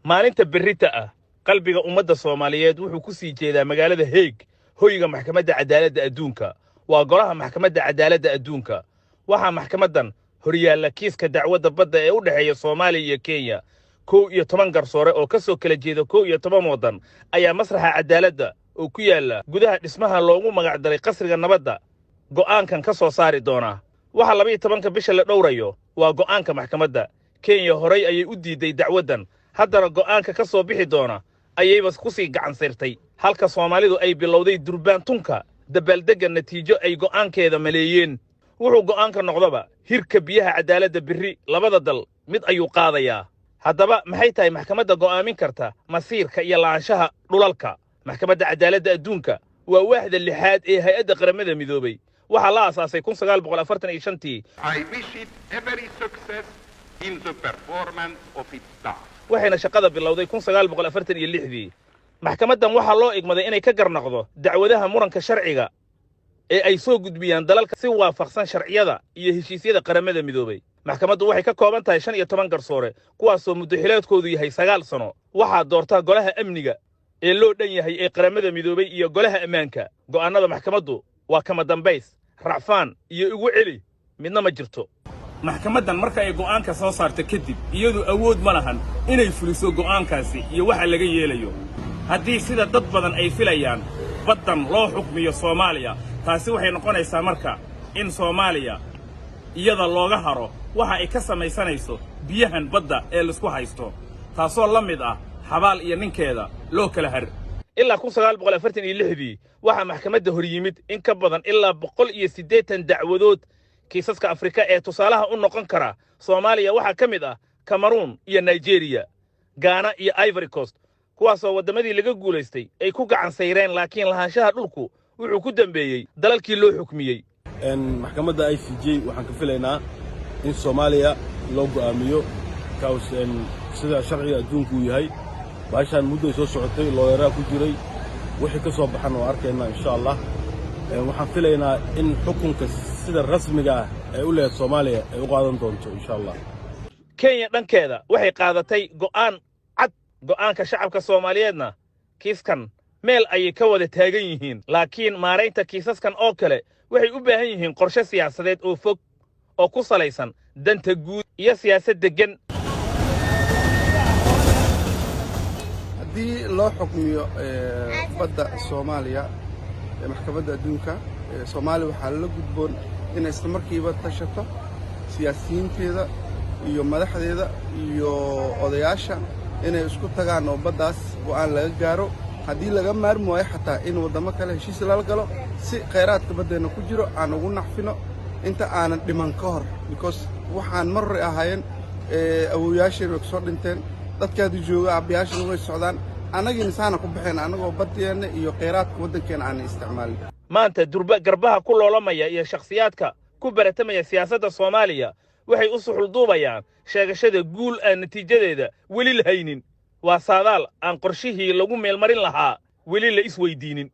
maalinta berrita ah qalbiga ummadda Soomaaliyeed wuxuu ku sii jeedaa magaalada Hague hoyga maxkamadda cadaaladda adduunka waa golaha maxkamadda cadaaladda adduunka waxa maxkamadan horyaalla kiiska dacwadda badda ee u dhaxeeya Soomaaliya iyo Kenya 11 garsoore oo ka soo kala jeeda 11 wadan ayaa masraxa cadaaladda oo ku yaala gudaha dhismaha loogu magac daray qasriga nabadda go'aankan ka soo saari doona waxa 12 bisha la dhowrayo waa go'aanka maxkamadda Kenya horay ayay u diiday dacwadan haddana go'aanka ka soo bixi doona ayayba ku sii gacan sayrtay halka Soomaalidu ay bilowday durbaantunka dabaaldega natiijo ay go'aankeeda maleeyeen wuxuu go'aanka noqdaba hirka biyaha cadaaladda birri labada dal mid ayuu qaadayaa haddaba maxay tahay maxkamadda go'aamin karta masiirka iyo laanshaha dhulalka maxkamadda cadaaladda adduunka waa waaxda lixaad ee hay'adda qaramada midoobay waxa la aasaasay 1945 I wish it every success in the performance of its staff. waxayna shaqada bilowday 1946 maxkamadan waxa loo igmaday inay ka garnaqdo dacwadaha muranka sharciga ee ay soo gudbiyaan dalalka si waafaqsan sharciyada iyo heshiisyada qaramada midoobay maxkamaddu waxay ka kooban tahay 15 garsoore kuwaas oo muddo xileedkoodu yahay 9 sano waxa doorta golaha amniga ee loo dhan yahay ee qaramada midoobay iyo golaha ammaanka go'aanada maxkamaddu waa kama dambays racfaan iyo ugu celi midna ma jirto maxkamadan marka ay go'aanka soo saarto kadib iyadu awood ma lahan inay fuliso go'aankaasi iyo waxa laga yeelayo haddii sida dad badan ay filayaan baddan loo xukmiyo Soomaaliya taasi waxay noqonaysaa marka in Soomaaliya iyada looga haro waxa ay ka samaysanayso biyahan badda ee la isku haysto taasoo la mid ah xabaal iyo ninkeeda loo kala har ilaa 1946 waxa maxkamadda hor yimid in ka badan ilaa 180 dacwadood kiisaska Afrika ee tusaalaha u noqon kara Soomaaliya waxa ka mid ah Cameroon iyo Nigeria Ghana iyo Ivory Coast kuwaas oo wadamadii laga guuleystay ay ku gacan sayreen laakiin lahaanshaha dhulku wuxuu ku dambeeyay dalalkii loo xukmiyay maxkamadda ICJ waxaan ka filaynaa in Soomaaliya loo go'aamiyo sida sharciga adduunku yahay baashan muddo soo socotay looyara ku jiray wixii ka soo baxan oo arkayna insha Allah waxaan filaynaa in xukunka sida rasmiga ah ay u leeyahay Soomaaliya ay u qaadan doonto insha Allah Kenya dhankeeda waxay qaadatay go'aan cad go'aanka shacabka Soomaaliyeedna kiiskan meel ay ka wada taagan yihiin laakiin maareynta kiisaskan oo kale waxay u baahan yihiin qorshe siyaasadeed oo fog oo ku salaysan danta guud iyo siyaasad degan haddii loo xukmiyo badda Soomaaliya maxkamadda adduunka Soomaaliya waxaa la gudboon in isla markiiba tashato siyaasiyiinteeda iyo madaxdeeda iyo odayaasha inay isku tagaan oo baddaas go'aan laga gaaro haddii laga maarmi waayo xataa in wadamo kale heshiis lala galo si kheyraadka baddeena ku jiro aan ugu nacfino inta aanan dhiman ka hor because waxaan mar hore ahaayeen awoowayaasheen way soo dhinteen dadkaadu jooga aabbayaasheen way socdaan annagii nisaana ku baxeen annagoo baddeena iyo kheyraadka waddankeena aan isticmaalin maanta durba garbaha ku loolamaya iyo shakhsiyaadka ku baratamaya siyaasadda Soomaaliya waxay u suxul duubayaan sheegashada guul aan natiijadeeda weli la haynin waa saadaal aan qorshihii lagu meel marin lahaa weli la isweydiinin